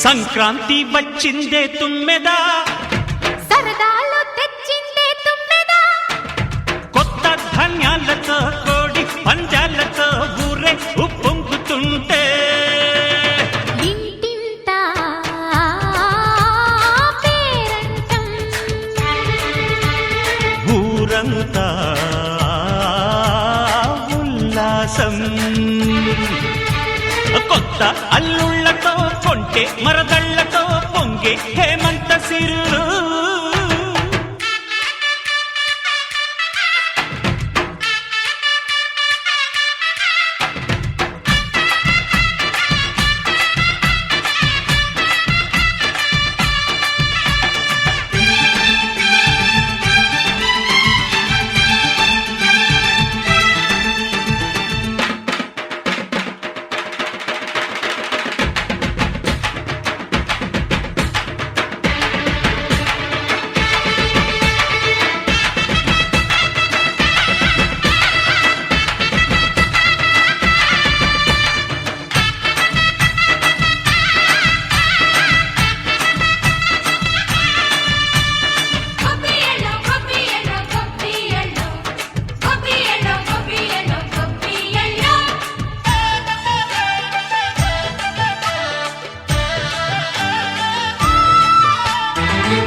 సంక్రాంతి వచ్చిందే తుమ్మెదా, సరదాలు తెచ్చిందే తుమ్మెదా, కొత్త ధాన్యాలతో కోడి పంజాలతో ఊరే ఉప్పొంగుతుంటే ఇంటింటా పేరంటం, ఊరంతా ఉల్లాసం. కొత్త అల్లుళ్లతో కొంటే మరదళ్లతో పొంగే హేమంత సిరులు.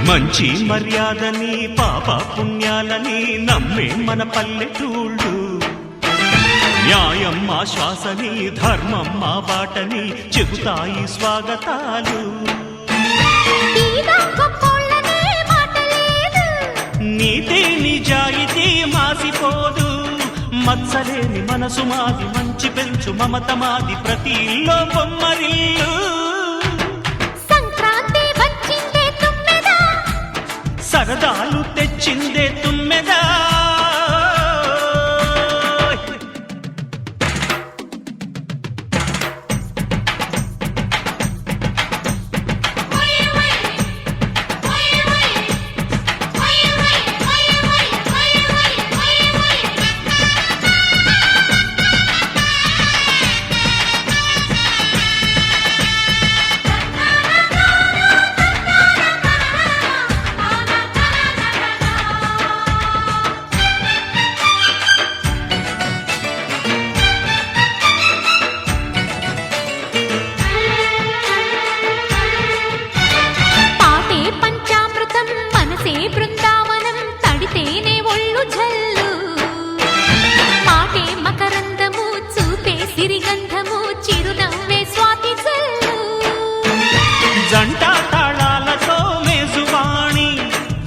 మంచి మర్యాదని పాప పుణ్యాలని నమ్మే మన పల్లెటూళ్ళు, న్యాయం మా శ్వాసని ధర్మం మా బాటని చెబుతాయి స్వాగతాలు. నీతి నిజాయితీ మాసిపోదు, మత్సలేని మనసు మాది, మంచి పెంచు మమత మాది, ప్రతి ఇల్లో బొమ్మరిల్లు. సరదాలు తెచ్చిందే తుమ్మెదా, బృందావనం తడితేనే ఒళ్ళు జల్లు, మాటే మకరందము చూపే సిరిగంధము, చిరునవ్వే స్వాతి జల్లు. జంట తాళాలతో మేజువాణి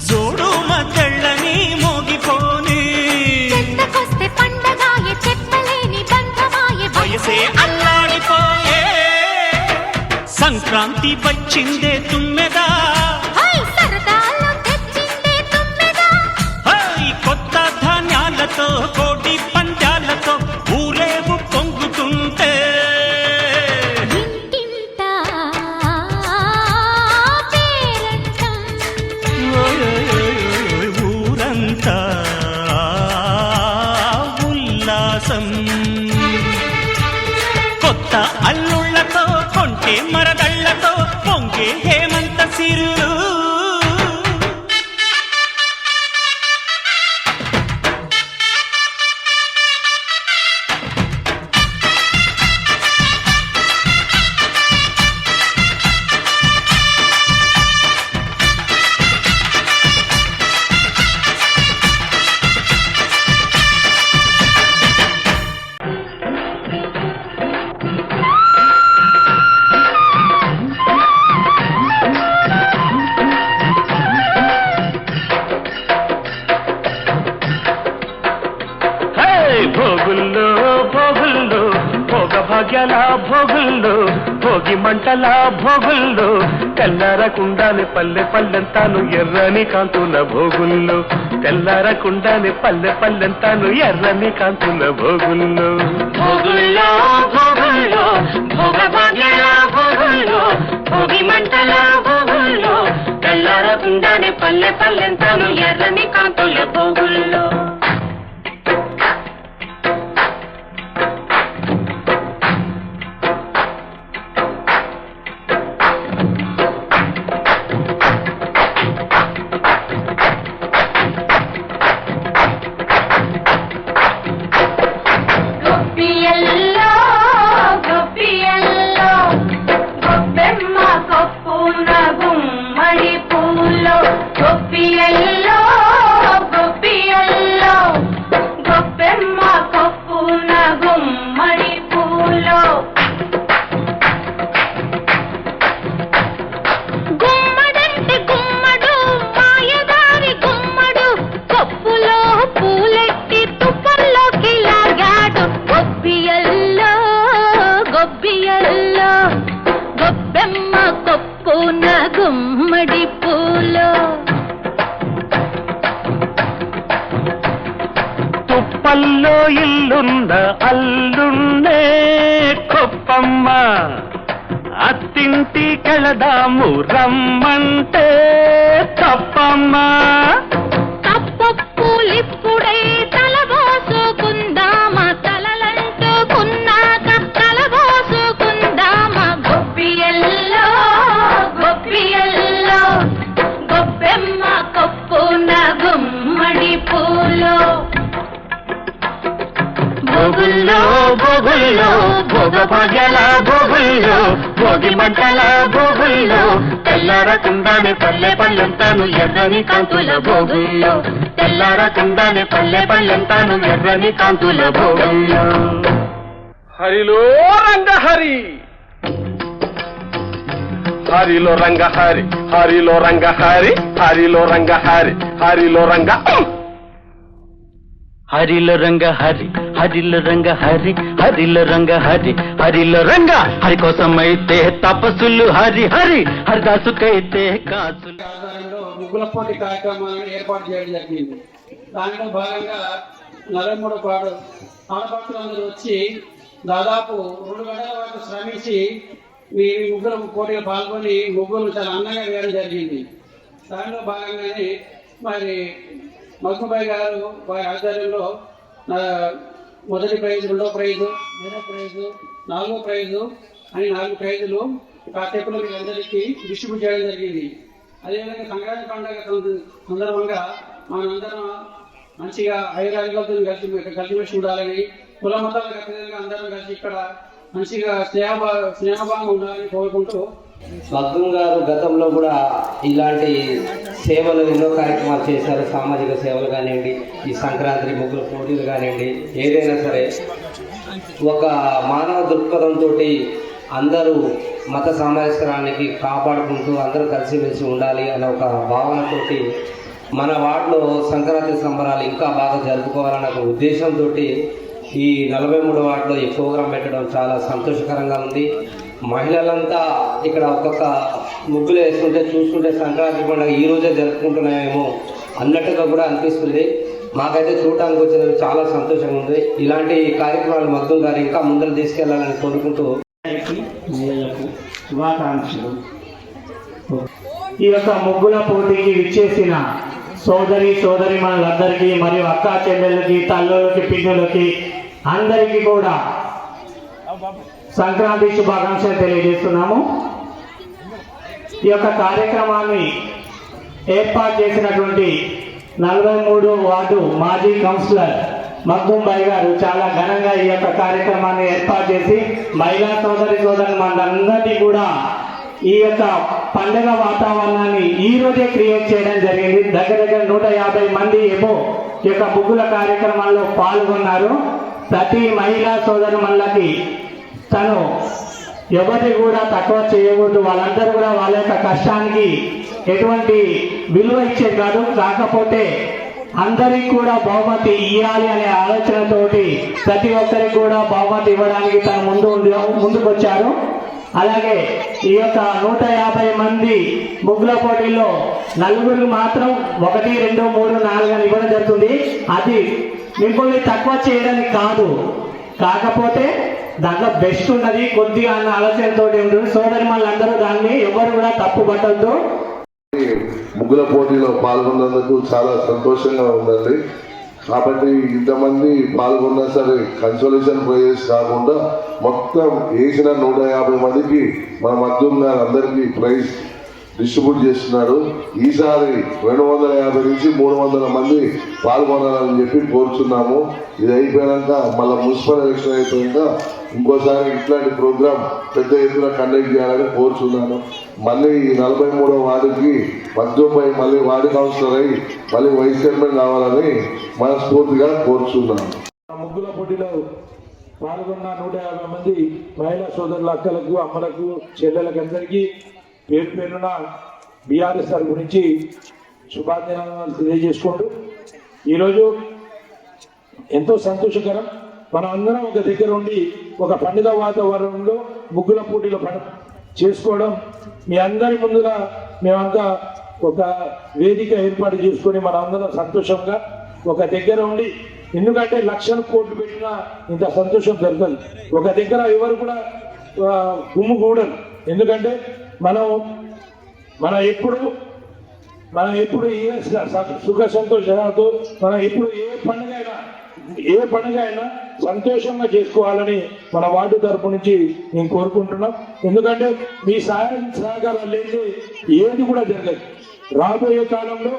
జోడు మద్దళ్ళని మోగిపోని, చెత్తకొస్తే పండగాయే చెప్పలేని బంధమాయే, వయసే అల్లాడిపోయే. సంక్రాంతి వచ్చిందే తుమ్మెదా, కోటి పంజాలతో ఊరేగు పొంగుతుంటే ఇంటింటా పేరంటం, ఊరంతా ఉల్లాసం. కొత్త అల్లుళ్లతో కొంటే మరదళ్లతో పొంగే హేమంత సిరులు. భోగుల్లో భోగుల్లో భోగ భాగ్యాల భోగుల్లో, భోగి మంటల భోగుల్లో, తెల్లారకుండానే పల్లె పల్లెంతాను ఎర్రని కాంతుల భోగుల్లో, తెల్లారకుండానే పల్లె పల్లెంతాను ఎర్రని కాంతుల భోగుల్లో. భోగుల్లో భోగుల్లో భోగ భాగ్యాల భోగుల్లో, భోగి మంటల భోగుల్లో, తెల్లారకుండానే పల్లె పల్లెంతాను ఎర్రని కాంతుల భోగుల్లో. గొప్పియల్లో గొప్పియల్లో గొప్పెమ్మ కొప్పున గుమ్మడి పూలో గొప్పియల్లో గొప్పియల్లో గొప్పెమ్మ కొప్పున గుమ్మడి పూలో గుమ్మడంటే గుమ్మడు మాయదారి గుమ్మడు కొప్పులో పూలెట్టి తుప్పల్లోకి లాగాడు గొప్పియల్లో గొప్పియల్లో గొప్పెమ్మ కొప్పున గుమ్మడి పూలో తుప్పల్లో ఇల్లున్న అల్లున్నే కొప్పమ్మ అత్తింటి కళదాము రమ్మంటే తప్పమ్మ తప్పప్పులిప్పుడే తలబోసుకుందామా తలలంటుకున్నాక తలబోసుకుందామా గొప్పియల్లో గొప్పియల్లో గొప్పెమ్మ కొప్పున గుమ్మడి పూలో భోగుల్లో భోగుల్లో భోగ భాగ్యాల భోగుల్లో భోగి మంటల భోగుల్లో తెల్లారకుండానే పల్లె పల్లెంతాను ఎర్రని కాంతుల భోగుల్లో తెల్లారకుండానే పల్లె పల్లెంతాను ఎర్రని కాంతుల భోగుల్లో హరిలో రంగహరి హరిలో రంగహరి హరిలో రంగహరి హరిలో రంగహరి హరిలో రంగ హరిలో రంగ హరి హరిలో రంగ హరి హరిలో రంగ హరి హరిలో రంగ హరి కోసమైతే తపస్సులు హరి హరి హరిదాసుకైతే కాసులు. ఆధ్వర్యంలో ముగ్గుల పోటీ కార్యక్రమాలను ఏర్పాటు చేయడం జరిగింది. దానిలో భాగంగా 43 ఆడపడుచులందరూ వచ్చి దాదాపు 2 గంటల వరకు శ్రమించి మీ ముగ్గుల పోటీలో పాల్గొని ముగ్గులు చాలా అందంగా వేయడం జరిగింది. దానిలో భాగంగానే మరి మగ్గుబాయి గారు వారి ఆధ్వర్యంలో మొదటి ప్రైజు, 2వ ప్రైజు, 3వ ప్రైజు, 4వ ప్రైజు అని 4 ప్రైజులు కాసేపులో మీ అందరికీ డిస్ట్రిబ్యూట్ చేయడం జరిగింది. అదేవిధంగా సంక్రాంతి పండుగ సందర్భంగా మనందరం మంచిగా ఐరాజులతో కలిసిమెలిసి ఉండాలని, కుల మతాలకు అతీతంగా అందరం కలిసి ఇక్కడ మంచిగా స్నేహభావంగా ఉండాలని కోరుకుంటూ, మగ్గం గారు గతంలో కూడా ఇలాంటి సేవలు ఎన్నో కార్యక్రమాలు చేశారు. సామాజిక సేవలు కానివ్వండి, ఈ సంక్రాంతి ముగ్గుల పోటీలు కానివ్వండి, ఏదైనా సరే ఒక మానవ దృక్పథంతో అందరూ మత సామరస్యానికి కాపాడుకుంటూ అందరూ కలిసిమెలిసి ఉండాలి అనే ఒక భావనతోటి మన వార్డులో సంక్రాంతి సంబరాలు ఇంకా బాగా జరుపుకోవాలన్న ఒక ఉద్దేశంతో ఈ 43 వార్డులో ఈ ప్రోగ్రాం పెట్టడం చాలా సంతోషకరంగా ఉంది. మహిళలంతా ఇక్కడ ఒక్కొక్క ముగ్గులు వేస్తుంటే చూస్తుంటే సంక్రాంతి పండుగ ఈ రోజే జరుపుకుంటున్నామేమో అన్నట్టుగా కూడా అనిపిస్తుంది. మాకైతే చూడటానికి వచ్చినది చాలా సంతోషంగా ఉంది. ఇలాంటి కార్యక్రమాలు మగ్గం గారు ఇంకా ముందరు తీసుకెళ్లాలని కోరుకుంటూ మహిళలకు శుభాకాంక్షలు. ఈ యొక్క ముగ్గుల పోటీకి విచ్చేసిన సోదరిమణులందరికీ మరియు అక్కా చెల్లెళ్ళకి, తల్లులకి, పిన్నులకి అందరికీ కూడా సంక్రాంతి శుభాకాంక్షలు తెలియజేస్తున్నాము. ఈ యొక్క కార్యక్రమాన్ని ఏర్పాటు చేసినటువంటి 43 వార్డు మాజీ కౌన్సిలర్ మగ్గుంబాయి గారు చాలా ఘనంగా ఈ యొక్క కార్యక్రమాన్ని ఏర్పాటు చేసి మహిళా సోదరులందరినీ కూడా ఈ యొక్క పండుగ వాతావరణాన్ని ఈ రోజే క్రియేట్ చేయడం జరిగింది. దగ్గర 150 మంది ఏమో ఈ యొక్క ముగ్గుల కార్యక్రమాల్లో పాల్గొన్నారు. ప్రతి మహిళా సోదరులకి తను ఎవరిని కూడా తక్కువ చేయకూడదు, వాళ్ళందరూ కూడా వాళ్ళ యొక్క కష్టానికి ఎటువంటి విలువ ఇచ్చేది కాదు. కాకపోతే అందరికి కూడా బహుమతి ఇవ్వాలి అనే ఆలోచనతోటి ప్రతి ఒక్కరికి కూడా బహుమతి ఇవ్వడానికి తను ముందుకు వచ్చారు. అలాగే ఈ యొక్క 150 మంది ముగ్గుల పోటీల్లో 4 మాత్రం 1, 2, 3, 4 అని ఇవ్వడం జరుగుతుంది. అది మిమ్మల్ని తక్కువ చేయడానికి కాదు, కాకపోతే దాంట్లో బెస్ట్ ఉన్నది కొద్దిగా అన్న ఆలోచనతో ఉంటుంది. సోదరిమణులందరూ దాన్ని ఎవరు కూడా తప్పు పట్టద్దు. ముగ్గుల పోటీలో పాల్గొన్నందుకు చాలా సంతోషంగా ఉందండి. కాబట్టి ఇంతమంది పాల్గొన్నా సరే కన్సోలేషన్ ప్రైజెస్ కాకుండా మొత్తం వేసిన 150 మందికి మన మధ్య అందరికీ ప్రైజ్ డిస్ట్రిబ్యూట్ చేస్తున్నాడు. ఈసారి 250 నుంచి 300 మంది పాల్గొనాలని చెప్పి కోరుచున్నాము. ఇది అయిపోయాక మళ్ళీ మున్సిపల్ ఎలక్షన్ అయిపోయాక ఇంకోసారి ఇట్లాంటి ప్రోగ్రామ్ పెద్ద ఎత్తున కండక్ట్ చేయాలని కోరుచున్నాను. మళ్ళీ ఈ 43వ వార్డుకి మధ్యపై మళ్ళీ వార్డు కౌన్సిలర్ అయ్యి మళ్ళీ వైస్ చైర్మన్ కావాలని మనస్ఫూర్తిగా కోరుచున్నాను. ముగ్గుల పోటీలో పాల్గొన్న 150 మంది మహిళా సోదరుల అక్కలకు, అమ్మలకు, చెల్లెలకు అందరికీ పేరు పేరున బీఆర్ఎస్ తరఫు నుంచి శుభాభినందనలు తెలియజేసుకుంటూ ఈరోజు ఎంతో సంతోషకరం. మనం అందరం ఒక దగ్గర ఉండి ఒక పండుగ వాతావరణంలో ముగ్గుల పోటీలు చేసుకోవడం, మీ అందరి ముందున మేమంతా ఒక వేదిక ఏర్పాటు చేసుకొని మన అందరం సంతోషంగా ఒక దగ్గర ఉండి, ఎందుకంటే లక్షల కోట్లు పెట్టినా ఇంత సంతోషం దొరకదు. ఒక దగ్గర ఎవరు కూడా గుమ్ముగూడరు. ఎందుకంటే మనం ఎప్పుడు ఏ సుఖ సంతోషాలతో మనం ఎప్పుడు ఏ పండుగ అయినా సంతోషంగా చేసుకోవాలని మన వార్డు తరపు నుంచి నేను కోరుకుంటున్నాం. ఎందుకంటే మీ సహకారం లేని ఏది కూడా జరగదు. రాబోయే కాలంలో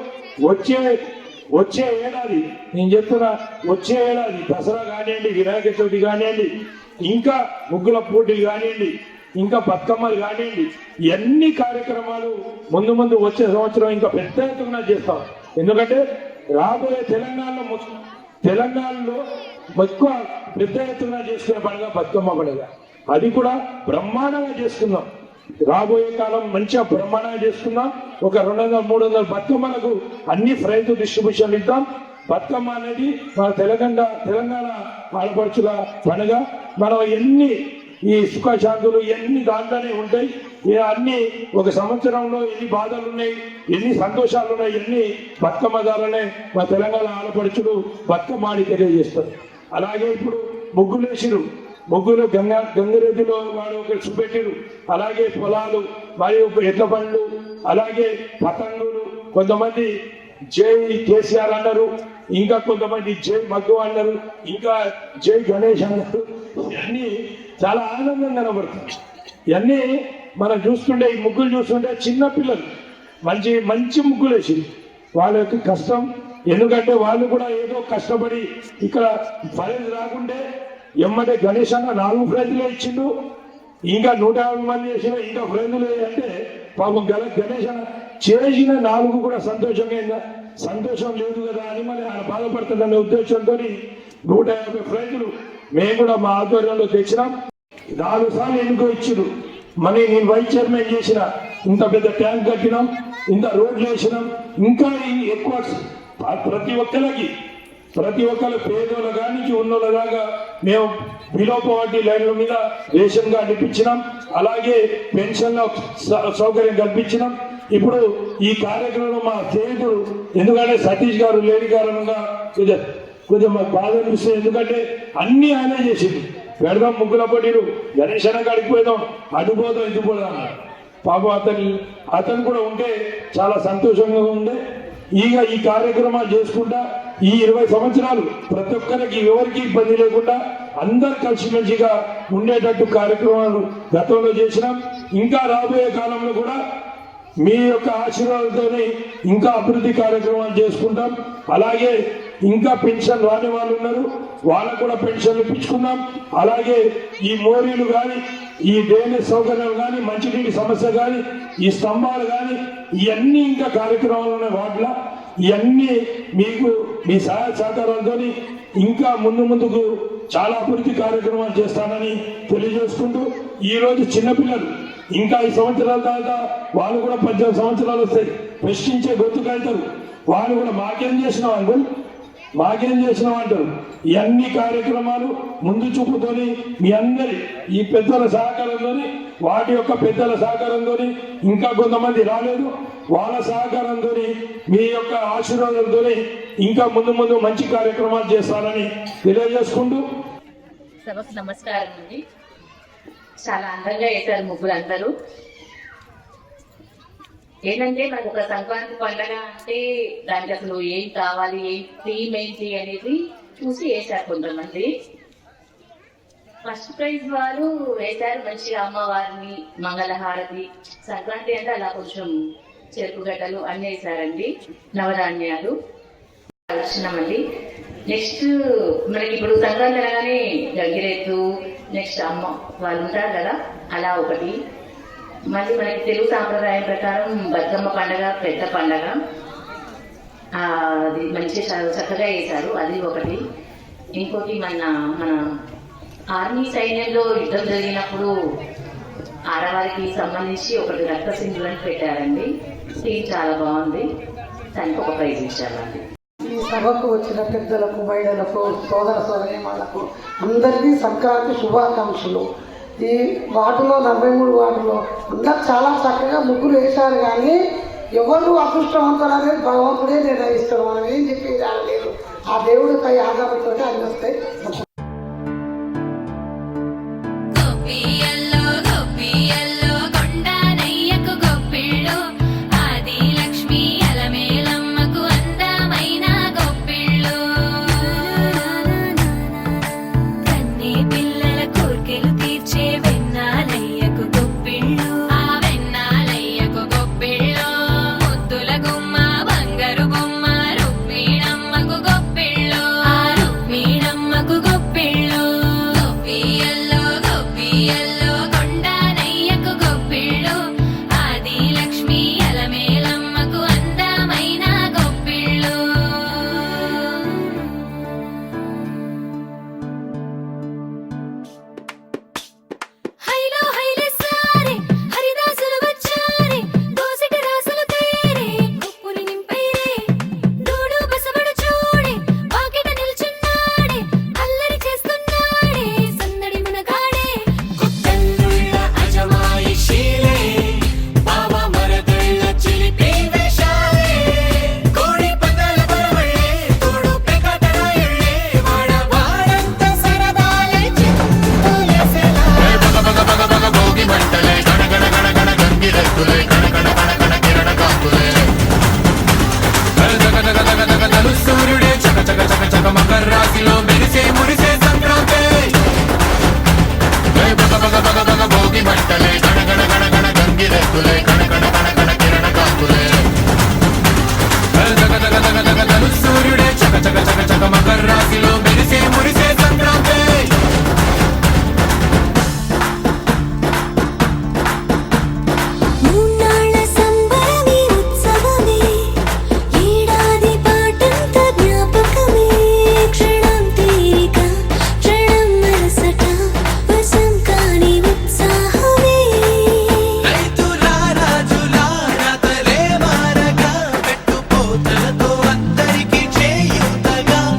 వచ్చే ఏడాది నేను చెప్తున్నా, వచ్చే ఏడాది దసరా కానివ్వండి, వినాయక చవితి కానివ్వండి, ఇంకా ముగ్గుల పోటీలు కానివ్వండి, ఇంకా బతుకమ్మలు కానివ్వండి, ఇవన్నీ కార్యక్రమాలు ముందు వచ్చే సంవత్సరం ఇంకా పెద్ద ఎత్తున చేస్తాం. ఎందుకంటే రాబోయే తెలంగాణలో ఎక్కువ పెద్ద ఎత్తున చేసుకునే పండుగ బతుకమ్మ పండుగ. అది కూడా బ్రహ్మాండంగా చేసుకుందాం. రాబోయే కాలం మంచిగా బ్రహ్మాండంగా చేసుకుందాం. ఒక 200-300 బతుకమ్మలకు అన్ని ప్రైజ్ డిస్ట్రిబ్యూషన్ ఇద్దాం. బతుకమ్మ అనేది మన తెలంగాణ ఆడపడుచుల పండుగ. మనం ఎన్ని ఈ సుఖశాంతులు ఎన్ని దాంట్లోనే ఉంటాయి. అన్ని ఒక సంవత్సరంలో ఎన్ని బాధలు ఉన్నాయి, ఎన్ని సంతోషాలు ఉన్నాయి, ఎన్ని బతుకమ్మ ద్వారానే మా తెలంగాణ ఆడపడుచులు బతుకమ్మ ఆడి తెలియజేస్తారు. అలాగే ఇప్పుడు ముగ్గులు గంగిరెద్దులో వాడు ఒక చూపెట్టిరు. అలాగే పొలాలు మరియు ఎడ్ల బండ్లు, అలాగే పతంగులు, కొంతమంది జై కేసీఆర్ అన్నారు, ఇంకా కొంతమంది జై మగ్గు అన్నారు, ఇంకా జై గణేష్ అన్నారు. ఇవన్నీ చాలా ఆనందంగా కనబడుతుంది. ఇవన్నీ మనం చూస్తుంటే, ఈ ముగ్గులు చూస్తుంటే చిన్న పిల్లలు మంచి ముగ్గులు వేసి వాళ్ళ యొక్క కష్టం, ఎందుకంటే వాళ్ళు కూడా ఏదో కష్టపడి ఇక్కడ ప్రైజ్ రాకుంటే ఎమ్మటే గణేష్ అన్న 4 ప్రైజులే ఇచ్చిండు. ఇంకా 150 మంది చేసిన ఇంకా ప్రైజులు అంటే పాపం గణేష్ అన్న చేసిన 4 కూడా సంతోషం లేదు కదా అని మళ్ళీ ఆయన బాధపడుతుందనే ఉద్దేశంతో 150 ప్రైజులు మేము కూడా మా ఆధ్వర్యంలో తెచ్చినాం. 4 సార్లు ఎన్నికో ఇచ్చారు. నేను వైస్ చైర్మన్ చేసిన, ఇంత పెద్ద ట్యాంక్ కట్టినాం, ఇంత రోడ్లు వేసినాం. ఇంకా ఎక్కువ ప్రతి ఒక్కరు పేదోళ్ళ కానీ ఉన్నోళ్ళ దాకా మేము బిలో పవర్టీ లైన్ల మీద రేషన్ కార్డు ఇప్పించినాం. అలాగే పెన్షన్ల సౌకర్యం కల్పించినాం. ఇప్పుడు ఈ కార్యక్రమంలో మా స్నేహితుడు, ఎందుకంటే సతీష్ గారు లేని కారణంగా కొంచెం మాకు బాధ అనిపిస్తుంది. ఎందుకంటే అన్ని ఆయనే చేసింది. పెడదాం ముగ్గుల పోటీలు, గణేష్ అన్న కాడికి పోదాం, అడ్డుపోదాం, ఇదిపోదాం అన్నారు. పాపం అతను కూడా ఉంటే చాలా సంతోషంగా ఉండే. ఈ కార్యక్రమాలు చేసుకుంటా ఈ 20 సంవత్సరాలు ప్రతి ఒక్కరికి ఎవరికి ఇబ్బంది లేకుండా అందరు కలిసిమెలిసిగా ఉండేటట్టు కార్యక్రమాలు గతంలో చేసినాం. ఇంకా రాబోయే కాలంలో కూడా మీ యొక్క ఆశీర్వాదంతోనే ఇంకా అభివృద్ధి కార్యక్రమాలు చేసుకుంటాం. అలాగే ఇంకా పెన్షన్ రాని వాళ్ళు ఉన్నారు, వాళ్ళకు కూడా పెన్షన్లు ఇప్పించుకున్నాం. అలాగే ఈ మోరీలు కానీ, ఈ డ్రైనేజ్ సౌకర్యాలు కానీ, మంచినీటి సమస్య కానీ, ఈ స్తంభాలు కానీ, ఇవన్నీ ఇంకా కార్యక్రమాలు ఉన్నాయి వాటిలో. ఇవన్నీ మీకు మీ సహాయ సహకారాలతో ఇంకా ముందుకు చాలా అభివృద్ధి కార్యక్రమాలు చేస్తానని తెలియజేసుకుంటూ, ఈరోజు చిన్నపిల్లలు ఇంకా 5 సంవత్సరాల దాకా వాళ్ళు కూడా 18 సంవత్సరాలు వస్తాయి, ప్రశ్నించే గొంతుకైతారు. వాళ్ళు కూడా మాకేం చేసినాం అంటారు. ఇవన్నీ కార్యక్రమాలు ముందు చూపుతోని మీ అందరి ఈ పెద్దల సహకారంతో, వాటి యొక్క పెద్దల సహకారంతో, ఇంకా కొంతమంది రాలేదు వాళ్ళ సహకారంతో, మీ యొక్క ఆశీర్వాదంతో ఇంకా ముందు మంచి కార్యక్రమాలు చేస్తారని తెలియజేసుకుంటూ సభకు నమస్కారం అండి. చాలా అందంగా వేశారు ముగ్గురు అందరూ. ఏంటంటే మనకు ఒక సంక్రాంతి పండుగ అంటే దానికి అసలు ఏం కావాలి, ఏం థీమ్ ఏంటి అనేది చూసి వేశారు కొంతమంది. ఫస్ట్ ప్రైజ్ వారు వేశారు మంచిగా అమ్మవారిని, మంగళహారతి. సంక్రాంతి అంటే అలా కొంచెం చెరుకు గడ్డలు అన్నీ వేశారండి, నవధాన్యాలు వచ్చినామండి. నెక్స్ట్ మనకి ఇప్పుడు సంక్రాంతి అనగానే గంగిరెద్దు, నెక్స్ట్ అమ్మ వాళ్ళు ఉంటారు కదా, అలా ఒకటి. మళ్ళీ మనకి తెలుగు సాంప్రదాయం ప్రకారం బతుకమ్మ పండగ పెద్ద పండగ, అది మంచిగా చక్కగా వేశారు, అది ఒకటి. ఇంకోటి మన ఆర్మీ సైన్యంలో యుద్ధం జరిగినప్పుడు ఆడవారికి సంబంధించి ఒకటి రక్త సింధులను పెట్టారండి. టీం చాలా బాగుంది, దానికి ఒక ప్రైజ్ ఇచ్చారండి. ఈ సభకు వచ్చిన పెద్దలకు, మహిళలకు, సోదర సోదరీమణులకు అందరికీ సంక్రాంతి శుభాకాంక్షలు. ఈ వార్డులో 43 వార్డులో అందరు చాలా చక్కగా ముగ్గులు వేశారు, కానీ ఎవరు అదృష్టవంతులు అనేది భగవంతుడే నిర్ణయిస్తాడు. మనం ఏం చెప్పేది లేదు, ఆ దేవుడి పై ఆధారంతో అన్ని వస్తాయి.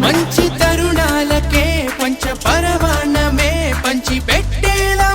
మంచి తరుణాలకే పంచ పరమాన్నమే పంచి పెట్టేలా